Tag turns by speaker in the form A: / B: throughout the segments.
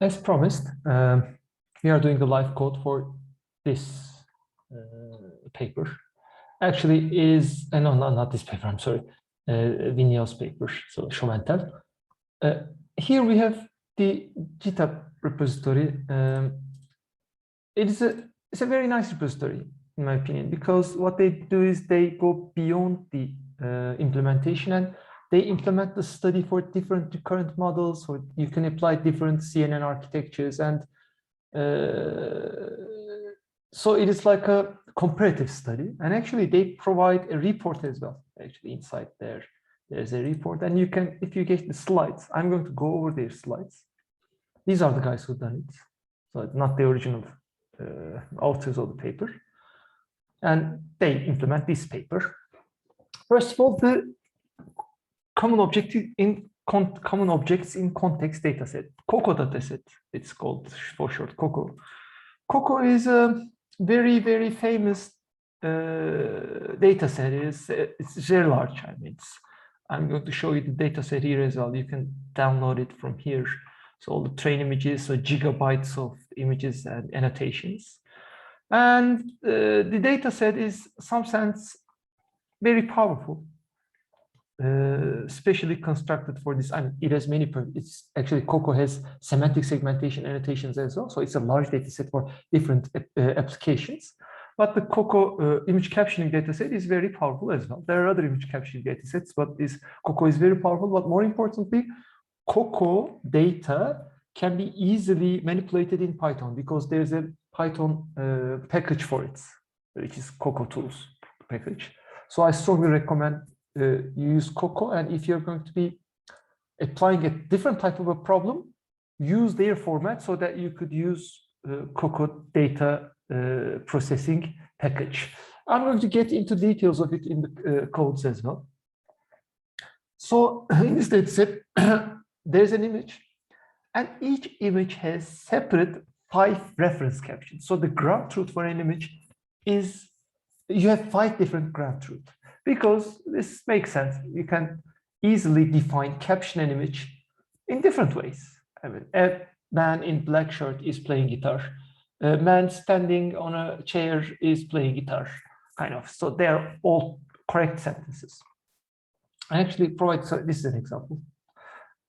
A: As promised, we are doing the live code for this paper. Actually, is no, not this paper. I'm sorry, Vigneault's paper. So show and tell. Here we have the Gita repository. It's a very nice repository, in my opinion, because what they do is they go beyond the implementation and they implement the study for different recurrent models, or you can apply different CNN architectures. And so it is like a comparative study. And actually they provide a report as well. Actually inside there's a report, and you can, if you get the slides, I'm going to go over their slides. These are the guys who done it. So it's not the original authors of the paper. And they implement this paper. First of all, the common objects in context dataset, COCO dataset, it's called for short, COCO. COCO is a very, very famous dataset. It's very large. I mean, I'm going to show you the dataset here as well. You can download it from here. So all the train images, so gigabytes of images and annotations. And the dataset is, in some sense, very powerful. Specially constructed for this. I mean, it has many. It's actually COCO has semantic segmentation annotations as well, so it's a large data set for different applications. But the COCO image captioning data set is very powerful as well. There are other image captioning data sets, but this COCO is very powerful. But more importantly, COCO data can be easily manipulated in Python because there's a Python package for it, which is COCO tools package. So I strongly recommend you use COCO, and if you're going to be applying a different type of a problem, use their format so that you could use COCO data processing package. I'm going to get into details of it in the codes as well. So in this data set, there's an image, and each image has separate 5 reference captions. So the ground truth for an image is you have 5 different ground truth. Because this makes sense. You can easily define caption an image in different ways. I mean, a man in black shirt is playing guitar. A man standing on a chair is playing guitar, kind of. So they're all correct sentences. I actually provide, so this is an example.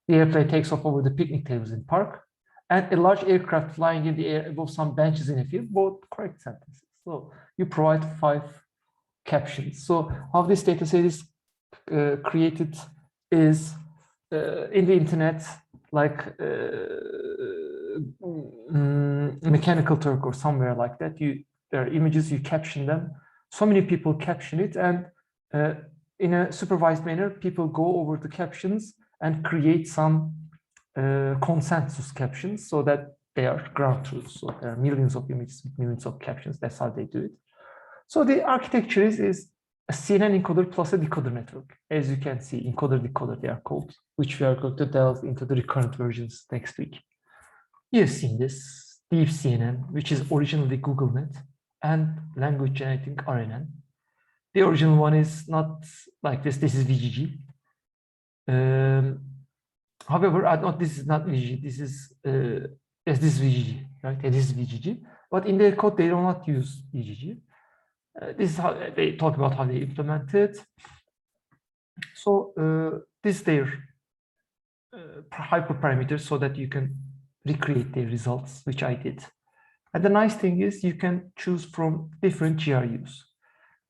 A: The airplane takes off over the picnic tables in park, and a large aircraft flying in the air above some benches in a field, both correct sentences. So you provide 5 captions. So how this data set is created is in the internet, like Mechanical Turk or somewhere like that. There are images, you caption them. So many people caption it, and in a supervised manner, people go over the captions and create some consensus captions so that they are ground truths. So there are millions of images, millions of captions. That's how they do it. So the architecture is a CNN encoder plus a decoder network. As you can see, encoder-decoder they are called, which we are going to delve into the recurrent versions next week. You've seen this, Deep CNN, which is originally GoogleNet, and language generating RNN. The original one is not like this. This is VGG. However, this is not VGG. This is yes, this is VGG, right? This is VGG. But in their code, they do not use VGG. This is how they talk about how they implement it. So this is their hyperparameters so that you can recreate their results, which I did. And the nice thing is you can choose from different GRUs.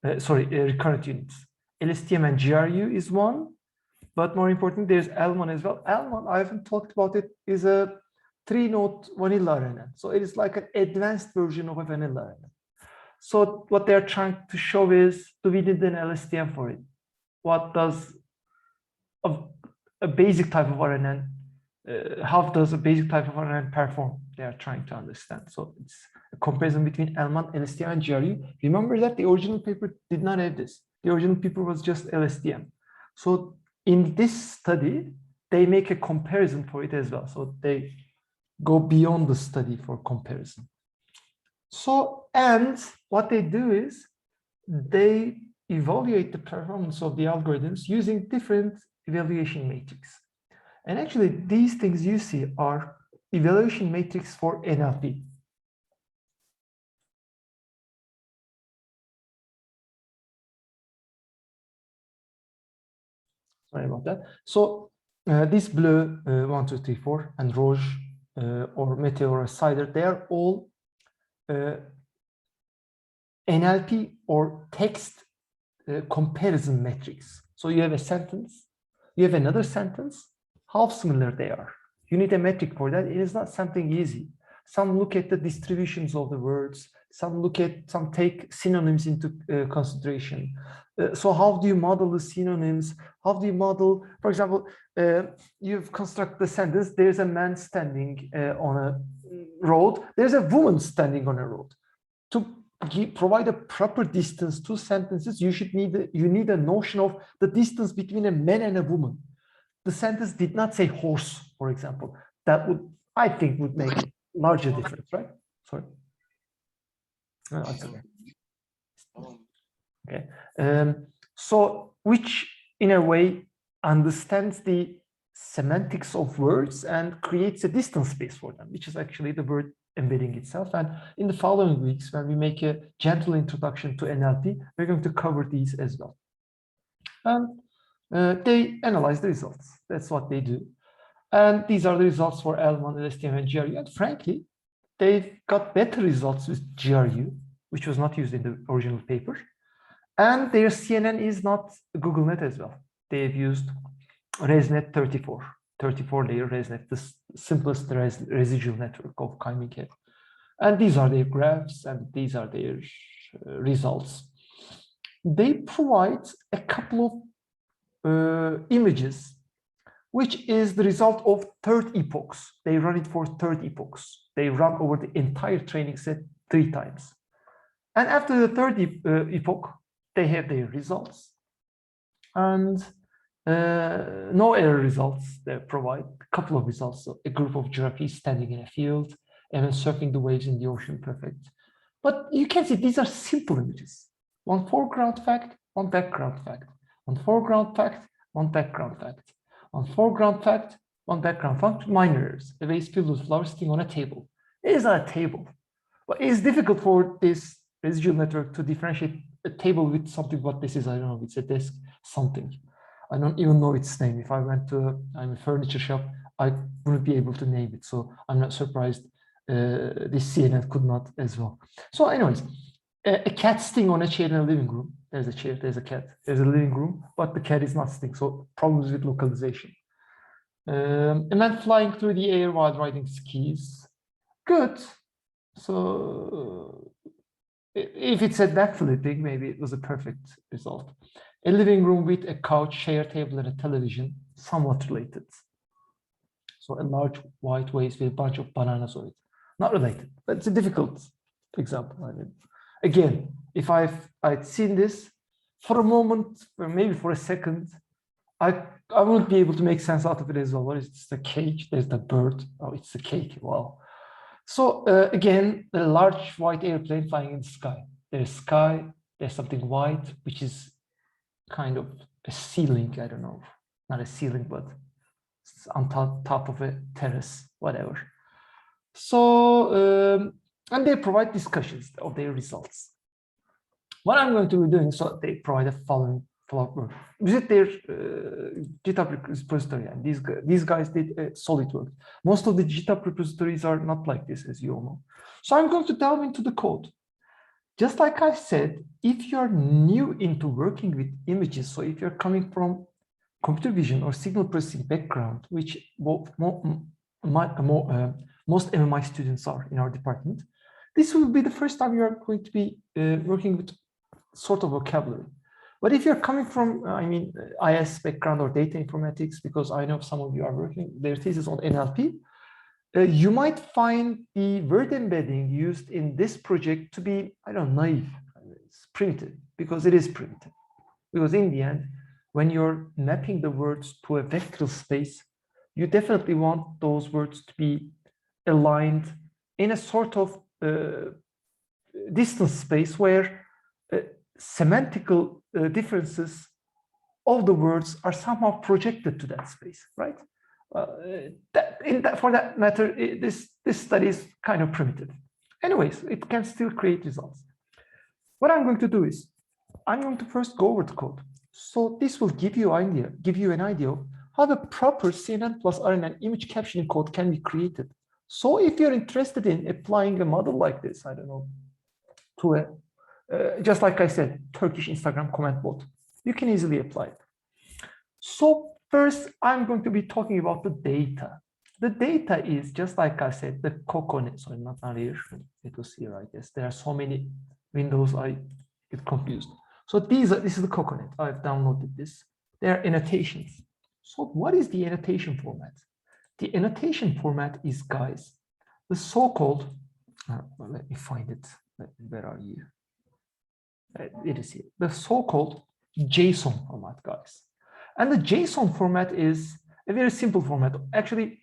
A: Recurrent units. LSTM and GRU is one, but more important, there's L1 as well. L1, I haven't talked about it, is a 3-node vanilla RNN. So it is like an advanced version of a vanilla RNN. So what they're trying to show is, do we need an LSTM for it? What does a basic type of RNN, how does a basic type of RNN perform? They are trying to understand. So it's a comparison between L1, LSTM, and GRU. Remember that the original paper did not have this. The original paper was just LSTM. So in this study, they make a comparison for it as well. So they go beyond the study for comparison. So, and what they do is they evaluate the performance of the algorithms using different evaluation matrix. And actually, these things you see are evaluation matrix for NLP. Sorry about that. So this blue 1, 2, 3, 4 and rouge or meteor or cider, they are all NLP or text comparison metrics. So you have a sentence, you have another sentence, how similar they are. You need a metric for that. It is not something easy. Some look at the distributions of the words, some take synonyms into consideration. So how do you model the synonyms? How do you model, for example, you've constructed the sentence, there's a man standing on a road, there's a woman standing on a road. To provide a proper distance to sentences, you need a notion of the distance between a man and a woman. The sentence did not say horse, for example. That would, I think, would make a larger difference, right? Sorry. No, that's okay. Okay. So, which in a way understands the semantics of words and creates a distance space for them, which is actually the word embedding itself. And in the following weeks, when we make a gentle introduction to NLP, we're going to cover these as well. And they analyze the results. That's what they do. And these are the results for L1, LSTM, and GRU. And frankly, they've got better results with GRU, which was not used in the original paper. And their CNN is not GoogleNet as well. They've used ResNet 34 layer ResNet, the simplest residual network of K. And these are their graphs, and these are their results. They provide a couple of images, which is the result of third epochs. They run it for third epochs. They run over the entire training set 3 times. And after the third epoch, they have their results. And no error results. They provide a couple of results. So a group of giraffes standing in a field and then surfing the waves in the ocean, perfect. But you can see these are simple images. One foreground fact, one background fact. One foreground fact, one background fact. One foreground fact, one background fact. Minor errors. A vase filled with flowers sitting on a table. It is not a table. But it's difficult for this residual network to differentiate a table with something. What this is, I don't know. It's a desk, something. I don't even know its name. If I went to a furniture shop, I wouldn't be able to name it. So I'm not surprised this CNN could not as well. So anyways, a cat sitting on a chair in a living room. There's a chair, there's a cat, there's a living room, but the cat is not sitting. So problems with localization. And then flying through the air while riding skis. Good. So if it said backflipping, maybe it was a perfect result. A living room with a couch, share table, and a television, somewhat related. So a large white vase with a bunch of bananas on it. Not related, but it's a difficult example. I mean, again, if I'd seen this for a moment, or maybe for a second, I wouldn't be able to make sense out of it as well. What is this? The cake? There's the bird. Oh, it's the cake. Wow. So again, a large white airplane flying in the sky. There's sky. There's something white, which is kind of a ceiling. I don't know, not a ceiling, but it's on top of a terrace, whatever. So and they provide discussions of their results. What I'm going to be doing, so they provide a following work. Visit their Gita repository, and these guys did solid work. Most of the Gita repositories are not like this, as you all know. So I'm going to delve into the code. Just like I said, if you're new into working with images, so if you're coming from computer vision or signal processing background, which most MMI students are in our department, this will be the first time you are going to be working with sort of vocabulary. But if you're coming from, IS background or data informatics, because I know some of you are working their thesis on NLP, you might find the word embedding used in this project to be, I don't know, naive. It's primitive, because it is primitive. Because in the end, when you're mapping the words to a vectoral space, you definitely want those words to be aligned in a sort of distance space where semantical differences of the words are somehow projected to that space, right? for that matter, this study is kind of primitive. Anyways, it can still create results. What I'm going to do is, I'm going to first go over the code. So this will give you an idea of how the proper CNN+RNN image captioning code can be created. So if you're interested in applying a model like this, I don't know, to a, just like I said, Turkish Instagram comment bot, you can easily apply it. So first, I'm going to be talking about the data. The data is, just like I said, the coconut. Sorry, not here. It was here, I guess. There are so many windows, I get confused. So this is the coconut. I've downloaded this. There are annotations. So what is the annotation format? The annotation format is, guys, the so-called, well, let me find it. Where are you? It is here. The so-called Json format, guys. And the Json format is a very simple format. Actually,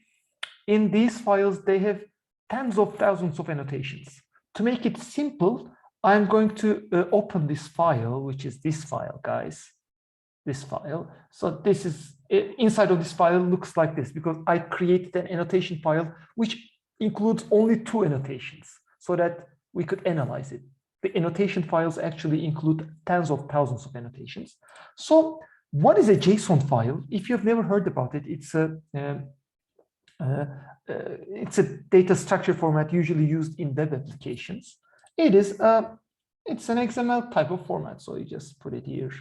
A: in these files, they have tens of thousands of annotations. To make it simple, I'm going to open this file, which is this file, guys. This file. So this is inside of this file looks like this because I created an annotation file which includes only 2 annotations so that we could analyze it. The annotation files actually include tens of thousands of annotations. So what is a JSON file? If you've never heard about it, it's a data structure format usually used in web applications. It's an XML type of format, so you just put it here.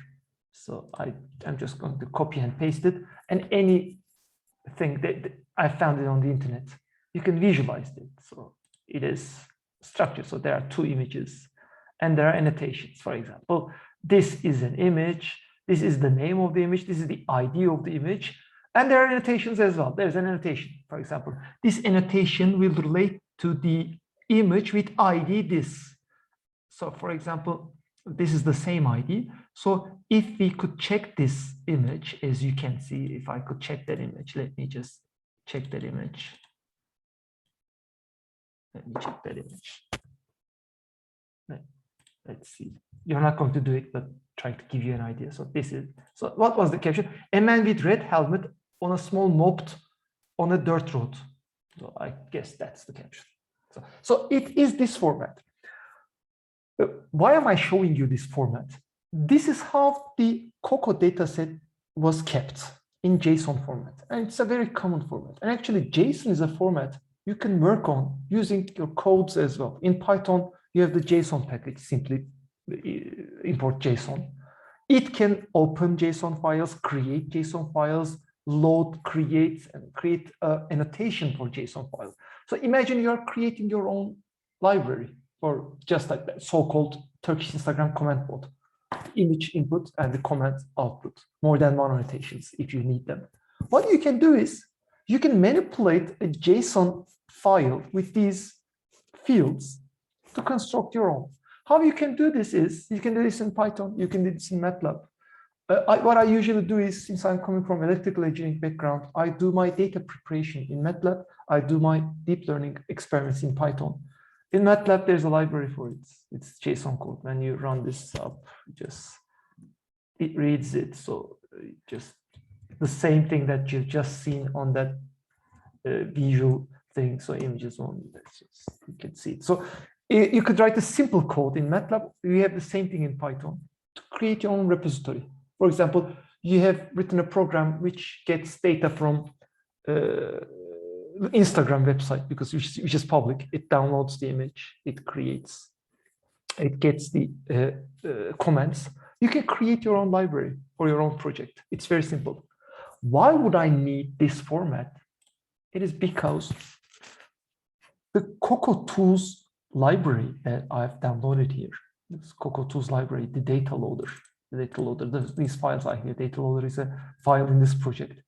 A: So I'm just going to copy and paste it, and anything that I found it on the internet, you can visualize it. So it is structured. So there are 2 images, and there are annotations. For example, this is an image. This is the name of the image. This is the ID of the image. And there are annotations as well. There's an annotation. For example, this annotation will relate to the image with ID this. So for example, this is the same ID. So if we could check this image, as you can see, if I could check that image, let me just check that image. Let me check that image. Let's see. You're not going to do it, but trying to give you an idea. So this is, so what was the caption? A man with red helmet on a small moped on a dirt road. So I guess that's the caption. So it is this format. Why am I showing you this format? This is how the COCO dataset was kept in JSON format. And it's a very common format. And actually, JSON is a format you can work on using your codes as well. In Python, you have the JSON package, simply import JSON. It can open JSON files, create JSON files, load, create, and create annotation for JSON files. So imagine you're creating your own library for just like that so-called Turkish Instagram comment bot. Image input and the comment output, more than 1 annotations if you need them. What you can do is you can manipulate a JSON file with these fields to construct your own. How you can do this is, you can do this in Python, you can do this in MATLAB. What I usually do is, since I'm coming from electrical engineering background, I do my data preparation in MATLAB, I do my deep learning experiments in Python. In MATLAB, there's a library for it. It's JSON code. When you run this up, it reads it. So just the same thing that you've just seen on that visual thing. So images only. You can see it. So you could write a simple code in MATLAB. You have the same thing in Python to create your own repository. For example, you have written a program which gets data from Instagram website, because which is public. It downloads the image, it creates, it gets the comments. You can create your own library for your own project. It's very simple. Why would I need this format? It is because the COCO Tools library that I've downloaded here, this COCO Tools library, the data loader, these files are here. Data loader is a file in this project.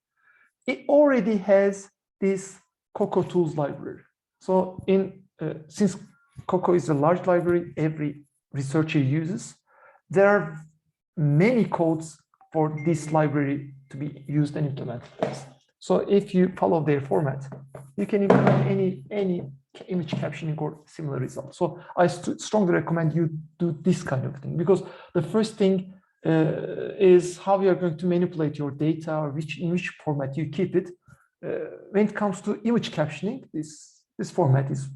A: It already has this COCO Tools library. So since COCO is a large library every researcher uses, there are many codes for this library to be used and implemented. So if you follow their format, you can implement any image captioning or similar results. So I strongly recommend you do this kind of thing, because the first thing is how you are going to manipulate your data, or in which format you keep it. when it comes to image captioning, this format is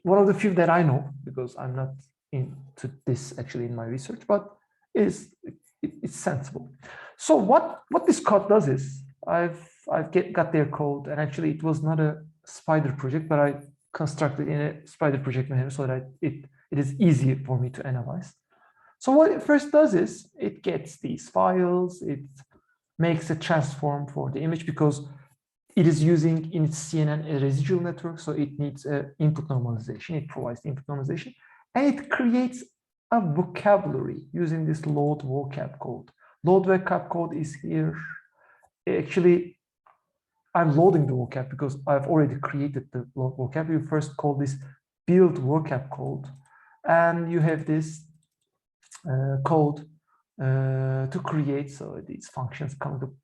A: one of the few that I know, because I'm not into this actually in my research, but it's sensible. So what this code does is I've got their code, and actually it was not a Spider project, but I constructed in a Spider project manager so that it is easier for me to analyze. So what it first does is it gets these files, it makes a transform for the image, because it is using in its CNN a residual network, so it needs input normalization. It provides the input normalization, and it creates a vocabulary using this load vocab code. Load vocab code is here. Actually, I'm loading the vocab because I've already created the load vocab. You first call this build vocab code, and you have this code to create. So these functions come to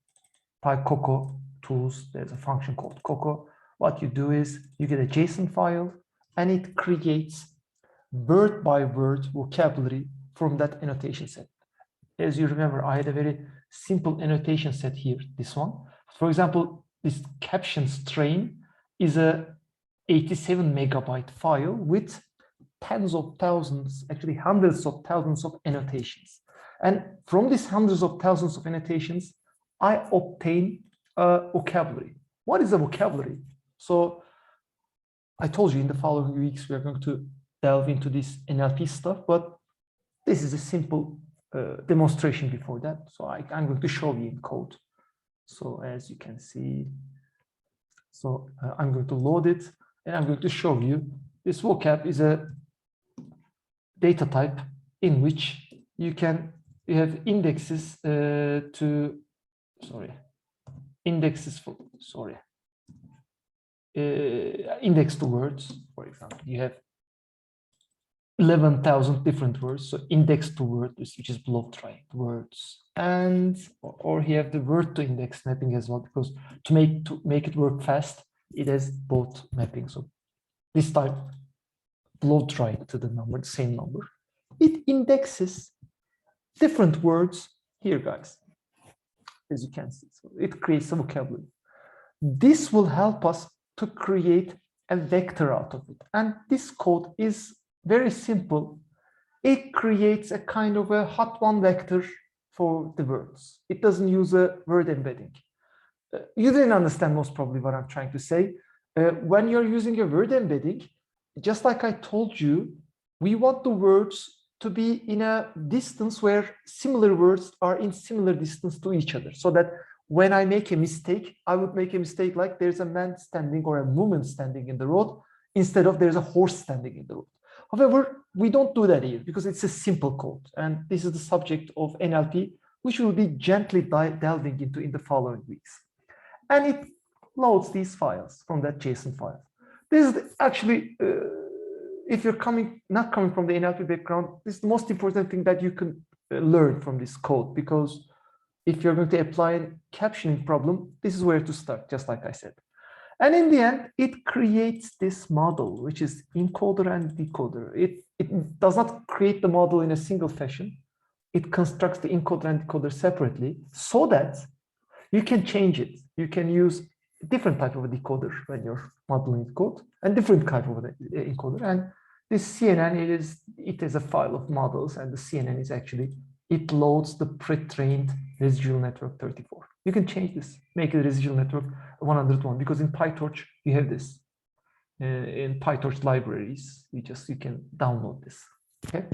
A: PyCoco tools. There's a function called Coco. What you do is you get a JSON file, and it creates word by word vocabulary from that annotation set. As you remember, I had a very simple annotation set here, this one. For example, this caption strain is a 87 megabyte file with tens of thousands, actually hundreds of thousands of annotations. And from these hundreds of thousands of annotations, I obtain a vocabulary. What is a vocabulary? So I told you in the following weeks, we are going to delve into this NLP stuff, but this is a simple demonstration before that. So I'm going to show you in code. So as you can see, so I'm going to load it, and I'm going to show you this vocab is a data type in which you have indexes index to words. For example, you have 11,000 different words, so index to words, which is block try words, and or you have the word to index mapping as well, because to make it work fast, it has both mapping. So this type blow try to the number, the same number, it indexes different words here, guys, as you can see. So it creates a vocabulary. This will help us to create a vector out of it, and this code is very simple. It creates a kind of a hot one vector for the words. It doesn't use a word embedding. You didn't understand most probably what I'm trying to say. When you're using a word embedding, just like I told you, we want the words to be in a distance where similar words are in similar distance to each other, so that when I make a mistake, I would make a mistake like there's a man standing or a woman standing in the road instead of there's a horse standing in the road. However, we don't do that here because it's a simple code, and this is the subject of NLP, which we'll be gently delving into in the following weeks. And it loads these files from that JSON file. This is actually, if you're not coming from the NLP background, this is the most important thing that you can learn from this code, because if you're going to apply a captioning problem, this is where to start, just like I said. And in the end, it creates this model, which is encoder and decoder. It does not create the model in a single fashion. It constructs the encoder and decoder separately so that you can change it. You can use a different type of a decoder when you're modeling code, and different type of encoder. And this CNN, it is a file of models, and the CNN is actually, it loads the pre-trained residual network 34. You can change this, make it residual network 101, because in PyTorch you have this. In PyTorch libraries, you can download this. Okay,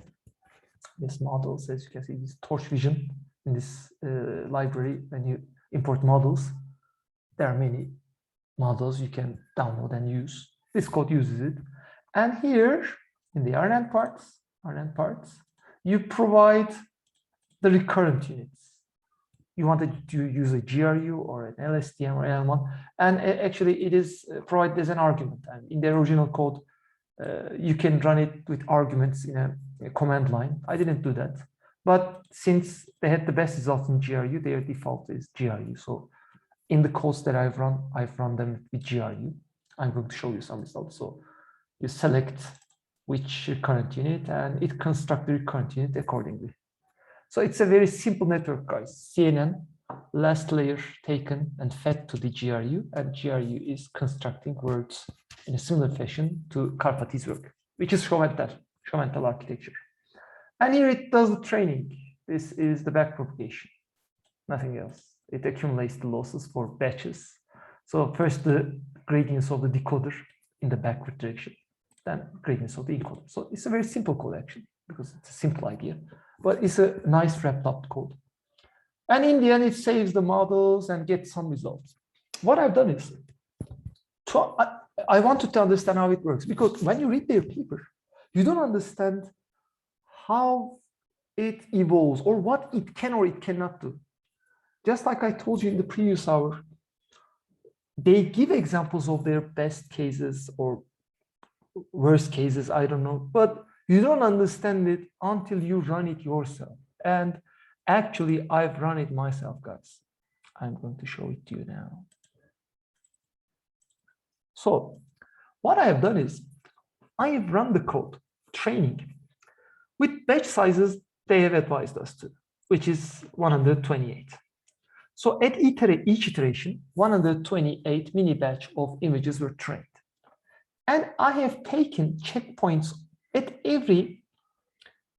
A: this models, as you can see, this Torch Vision in this library. When you import models, there are many models you can download and use. This code uses it, and here in the RNN parts, you provide the recurrent units. You wanted to use a GRU or an LSTM or L1, and actually it is provided as an argument. And in the original code, you can run it with arguments in a command line. I didn't do that, but since they had the best results in GRU, their default is GRU. So in the codes that I've run them with GRU. I'm going to show you some results. So you select which recurrent unit, and it constructs the recurrent unit accordingly. So it's a very simple network, guys. CNN last layer taken and fed to the GRU, and GRU is constructing words in a similar fashion to Karpathy's work, which is show and tell architecture. And here it does the training. This is the backpropagation, nothing else. It accumulates the losses for batches. So first the gradients of the decoder in the backward direction, then gradients of the encoder. So it's a very simple code actually, because it's a simple idea, but it's a nice wrapped up code. And in the end, it saves the models and gets some results. What I've done is, I wanted to understand how it works, because when you read their paper, you don't understand how it evolves or what it can or it cannot do. Just like I told you in the previous hour, they give examples of their best cases or worst cases, I don't know, but you don't understand it until you run it yourself. And actually, I've run it myself, guys. I'm going to show it to you now. So what I have done is I have run the code training with batch sizes they have advised us to, which is 128. So at each iteration, 128 mini batch of images were trained. And I have taken checkpoints at every,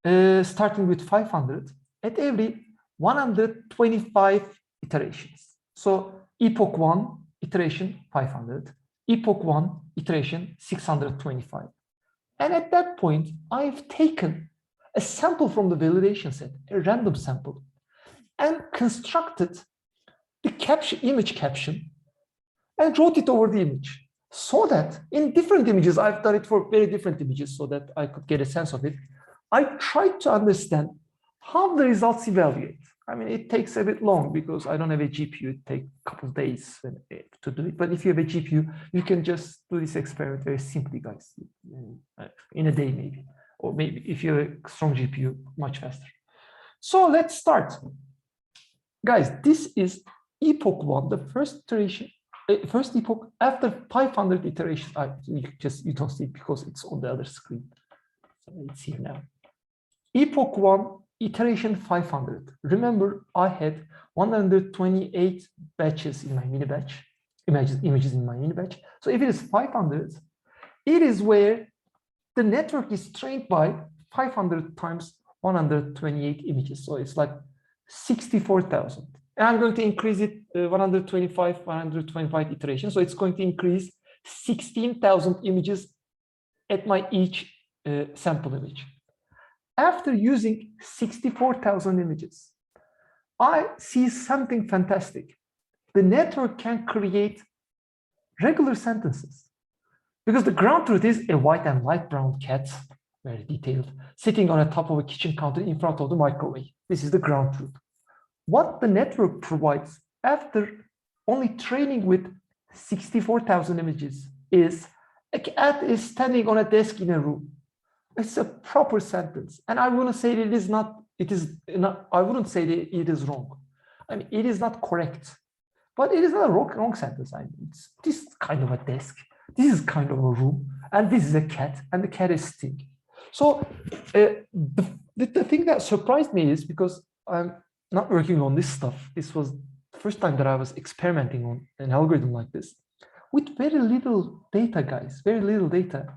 A: starting with 500, at every 125 iterations. So Epoch 1 iteration 500, Epoch 1 iteration 625. And at that point, I've taken a sample from the validation set, a random sample, and constructed the image caption and wrote it over the image, so that in different images, I've done it for very different images so that I could get a sense of it. I tried to understand how the results evaluate. I mean, it takes a bit long because I don't have a GPU. It takes a couple of days to do it. But if you have a GPU, you can just do this experiment very simply, guys, in a day maybe. Or maybe if you have a strong GPU, much faster. So let's start. Guys, this is Epoch 1, the first iteration, first epoch after 500 iterations. You don't see it because it's on the other screen. So it's here now. Epoch 1, iteration 500. Remember, I had 128 batches in my mini batch, images in my mini batch. So if it is 500, it is where the network is trained by 500 times 128 images. So it's like 64,000. And I'm going to increase it 125 iterations. So it's going to increase 16,000 images at my each sample image. After using 64,000 images, I see something fantastic. The network can create regular sentences. Because the ground truth is a white and light brown cat, very detailed, sitting on the top of a kitchen counter in front of the microwave. This is the ground truth. What the network provides after only training with 64,000 images is a cat is standing on a desk in a room. It's a proper sentence. And I wouldn't say that I wouldn't say that it is wrong. I mean, it is not correct, but it is not a wrong sentence. I mean, it's this kind of a desk. This is kind of a room, and this is a cat, and the cat is sitting. So the thing that surprised me is because I'm not working on this stuff. This was the first time that I was experimenting on an algorithm like this. With very little data, guys, very little data,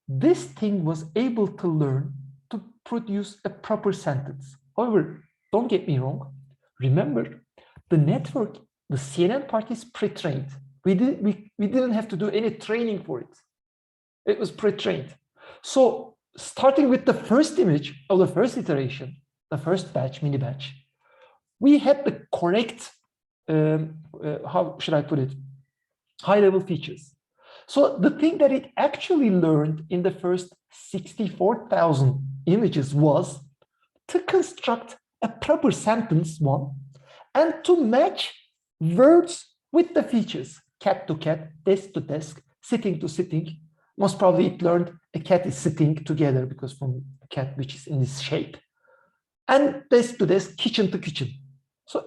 A: this thing was able to learn to produce a proper sentence. However, don't get me wrong. Remember, the network, the CNN part is pre-trained. We didn't have to do any training for it. It was pre-trained. So starting with the first image of the first iteration, the first batch, mini batch, we had the correct, how should I put it, high-level features. So the thing that it actually learned in the first 64,000 images was to construct a proper sentence, one, and to match words with the features. Cat to cat, desk to desk, sitting to sitting. Most probably it learned a cat is sitting together because from a cat which is in this shape. And desk to desk, kitchen to kitchen. So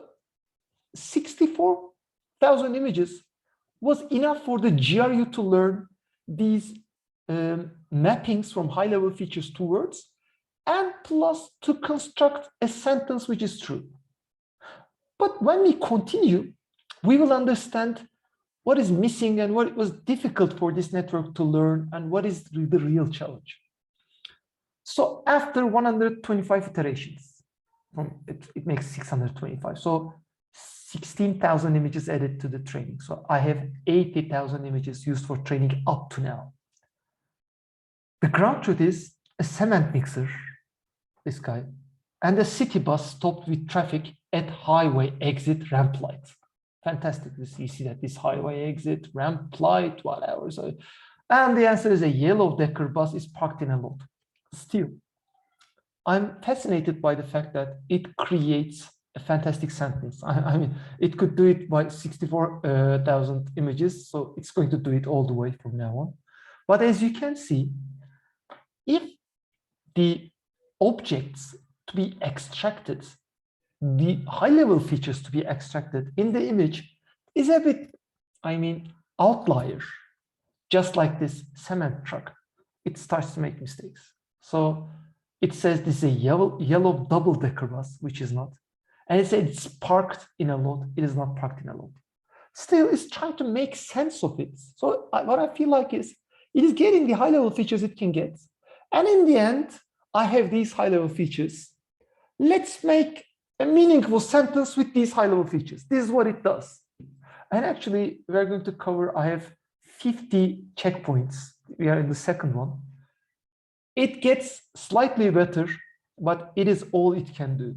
A: 64,000 images was enough for the GRU to learn these mappings from high-level features to words, and plus to construct a sentence which is true. But when we continue, we will understand what is missing and what was difficult for this network to learn and what is the real challenge. So after 125 iterations, it makes 625. So 16,000 images added to the training. So I have 80,000 images used for training up to now. The ground truth is a cement mixer, this guy, and a city bus stopped with traffic at highway exit ramp light. Fantastic. You see that this highway exit, ramp light, whatever. So, and the answer is a yellow decker bus is parked in a lot. Still, I'm fascinated by the fact that it creates a fantastic sentence. I mean, it could do it by 64,000 images, so it's going to do it all the way from now on. But as you can see, if the objects to be extracted, the high-level features to be extracted in the image is a bit, I mean, outlier, just like this cement truck, it starts to make mistakes. So it says this is a yellow double-decker bus, which is not. And it says it's parked in a lot. It is not parked in a lot. Still, it's trying to make sense of it. So what I feel like is it is getting the high-level features it can get. And in the end, I have these high-level features. Let's make a meaningful sentence with these high-level features. This is what it does. And actually, we're going to cover, I have 50 checkpoints. We are in the second one. It gets slightly better, but it is all it can do.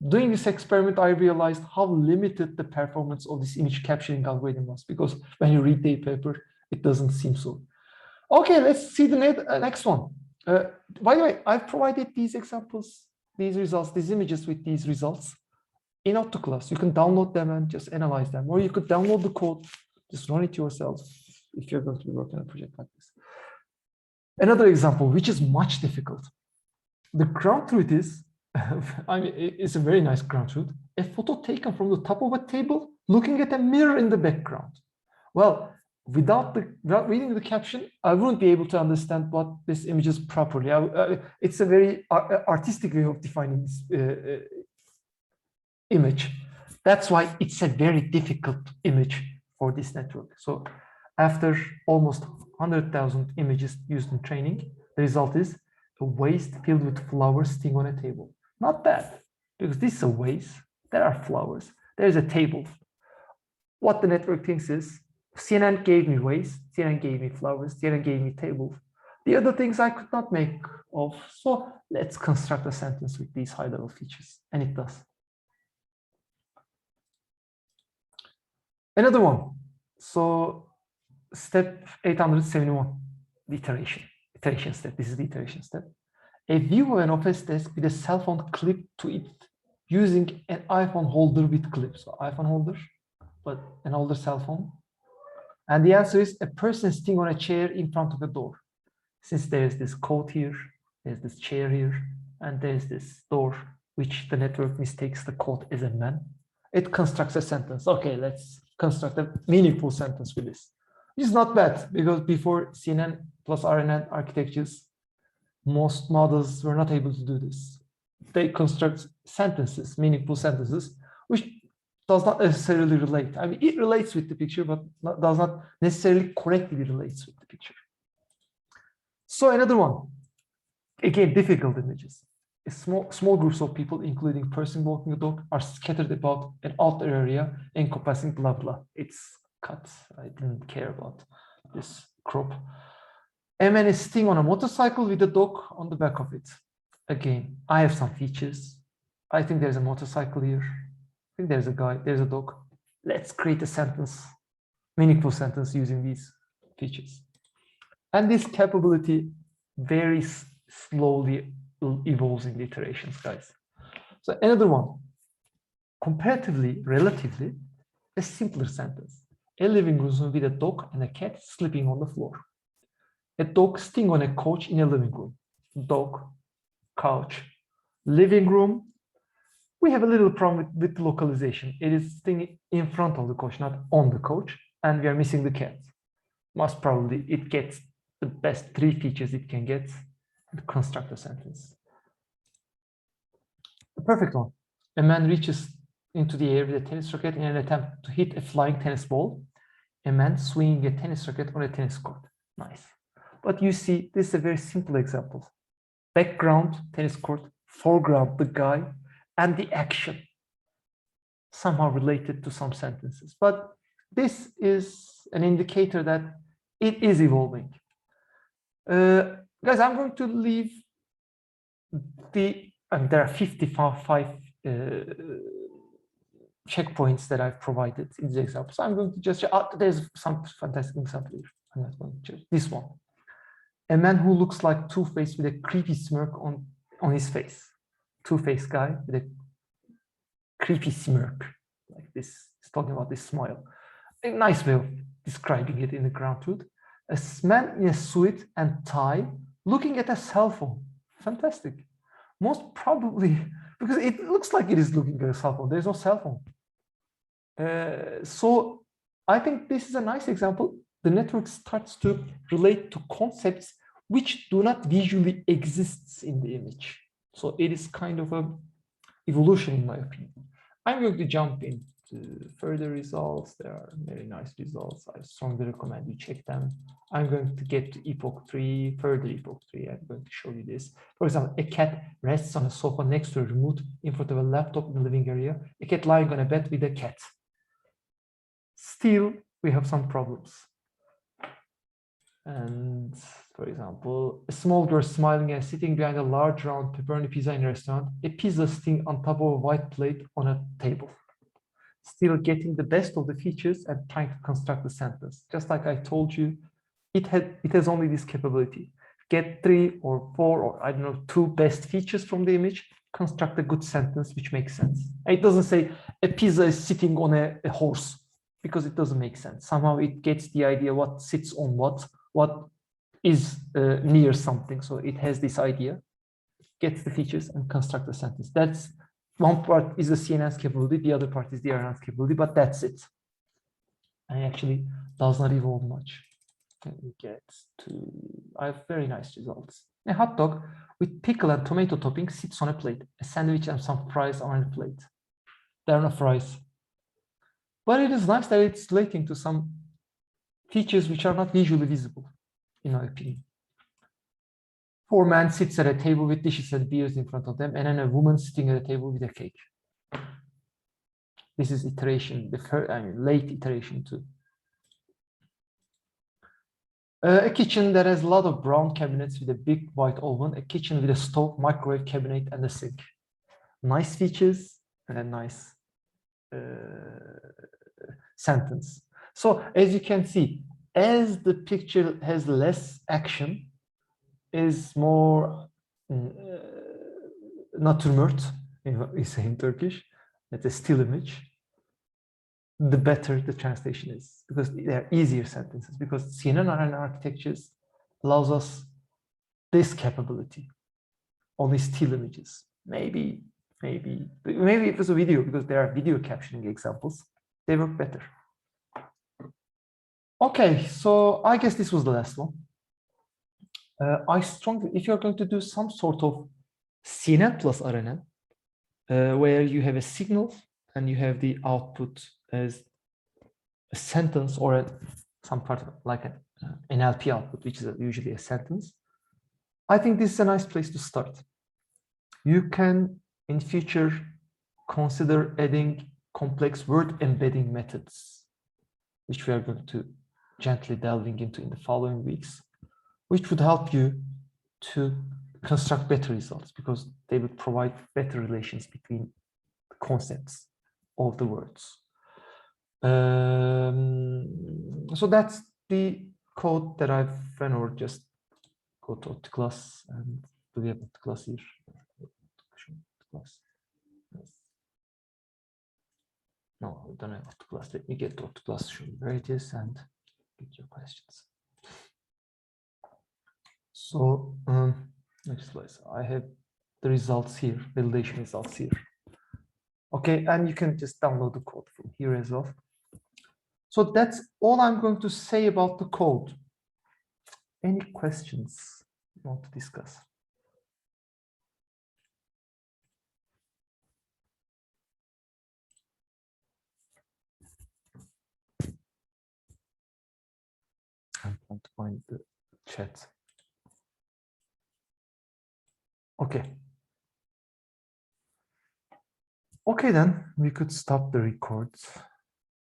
A: Doing this experiment, I realized how limited the performance of this image capturing algorithm was, because when you read the paper, it doesn't seem so. Okay, let's see the next one. By the way, I've provided these examples, these results, these images with these results in AutoClass. You can download them and just analyze them, or you could download the code, just run it yourself if you're going to be working on a project like this. Another example, which is much difficult. The ground truth is, I mean, it's a very nice ground truth. A photo taken from the top of a table, looking at a mirror in the background. Well, without reading the caption, I wouldn't be able to understand what this image is properly. It's a very artistic way of defining this image. That's why it's a very difficult image for this network. So after almost 100,000 images used in training, the result is a vase filled with flowers sitting on a table. Not bad, because this is a vase. There are flowers. There's a table. What the network thinks is, CNN gave me vase, CNN gave me flowers, CNN gave me table. The other things I could not make of, so let's construct a sentence with these high-level features, and it does. Another one. So step 871, the iteration step. This is the iteration step. A view of an office desk with a cell phone clipped to it using an iPhone holder with clips. So iPhone holder, but an older cell phone. And the answer is a person sitting on a chair in front of a door. Since there's this coat here, there's this chair here, and there's this door, which the network mistakes the coat as a man, it constructs a sentence. Okay, let's construct a meaningful sentence with this. It's not bad, because before CNN+RNN architectures, most models were not able to do this. They construct sentences, meaningful sentences, which does not necessarily relate. I mean, it relates with the picture, but does not necessarily correctly relates with the picture. So another one, again, difficult images. Small groups of people, including person walking a dog, are scattered about an outer area encompassing blah, blah. It's cut. I didn't care about this crop. A man is sitting on a motorcycle with a dog on the back of it. Again, I have some features. I think there's a motorcycle here. I think there's a guy, there's a dog. Let's create a sentence, meaningful sentence using these features. And this capability very slowly evolves in the iterations, guys. So another one, comparatively, relatively, a simpler sentence. A living room with a dog and a cat sleeping on the floor. A dog sitting on a couch in a living room. Dog, couch, living room. We have a little problem with localization. It is sitting in front of the couch, not on the couch, and we are missing the cat. Most probably, it gets the best 3 features it can get and construct a sentence. The perfect one. A man reaches into the air with a tennis racket in an attempt to hit a flying tennis ball. A man swinging a tennis racket on a tennis court. Nice. But you see, this is a very simple example. Background, tennis court, foreground, the guy, and the action somehow related to some sentences. But this is an indicator that it is evolving. Guys, I'm going to leave there are 55 checkpoints that I've provided in the example. So I'm going to just, there's some fantastic example here. I'm not going to choose this one. A man who looks like Two-Face with a creepy smirk on his face. Two-Face guy with a creepy smirk. Like this, he's talking about this smile. A nice way of describing it in the ground truth. A man in a suit and tie looking at a cell phone. Fantastic. Most probably, because it looks like it is looking at a cell phone. There's no cell phone. So I think this is a nice example. The network starts to relate to concepts which do not visually exist in the image. So it is kind of a evolution, in my opinion. I'm going to jump into further results. There are very nice results. I strongly recommend you check them. I'm going to get to Epoch 3, further Epoch 3. I'm going to show you this. For example, a cat rests on a sofa next to a remote in front of a laptop in the living area. A cat lying on a bed with a cat. Still, we have some problems. And for example, a small girl smiling and sitting behind a large round pepperoni pizza in a restaurant, a pizza sitting on top of a white plate on a table. Still getting the best of the features and trying to construct a sentence. Just like I told you, it has only this capability. Get 3 or 4 or I don't know, 2 best features from the image, construct a good sentence which makes sense. It doesn't say a pizza is sitting on a horse, because it doesn't make sense. Somehow it gets the idea what sits on what is near something. So it has this idea, gets the features and construct a sentence. That's one part is the CNN's capability, the other part is the RNN's capability, but that's it. And it actually does not evolve much. Let me get to, I have very nice results. A hot dog with pickle and tomato topping sits on a plate. A sandwich and some fries are on a plate. There are no fries. But it is nice that it's relating to some features which are not visually visible, in my opinion. 4 men sits at a table with dishes and beers in front of them, and then a woman sitting at a table with a cake. This is iteration, the late iteration too. A kitchen that has a lot of brown cabinets with a big white oven, a kitchen with a stove, microwave cabinet, and a sink. Nice features and a nice sentence. So as you can see, as the picture has less action, is more natürmort, we say in Turkish, it's a still image, the better the translation is, because they are easier sentences, because CNN+RNN architectures allows us this capability, only still images. Maybe it was a video, because there are video captioning examples, they work better. Okay, so I guess this was the last one. I strongly, if you're going to do some sort of CNN+RNN, where you have a signal and you have the output as a sentence or some part of like an NLP output, which is usually a sentence, I think this is a nice place to start. You can, in future, consider adding complex word embedding methods, which we are going to gently delving into in the following weeks, which would help you to construct better results, because they would provide better relations between the concepts of the words. So that's the code that I've run over. Just go to class and do we have the class here? No, we don't have the class. Let me get to class, show you where it is, and get your questions. So next slide. I have the results here, validation results here. Okay, and you can just download the code from here as well. So that's all I'm going to say about the code. Any questions you want to discuss? I'm trying to find the chat. Okay. Okay, then we could stop the record.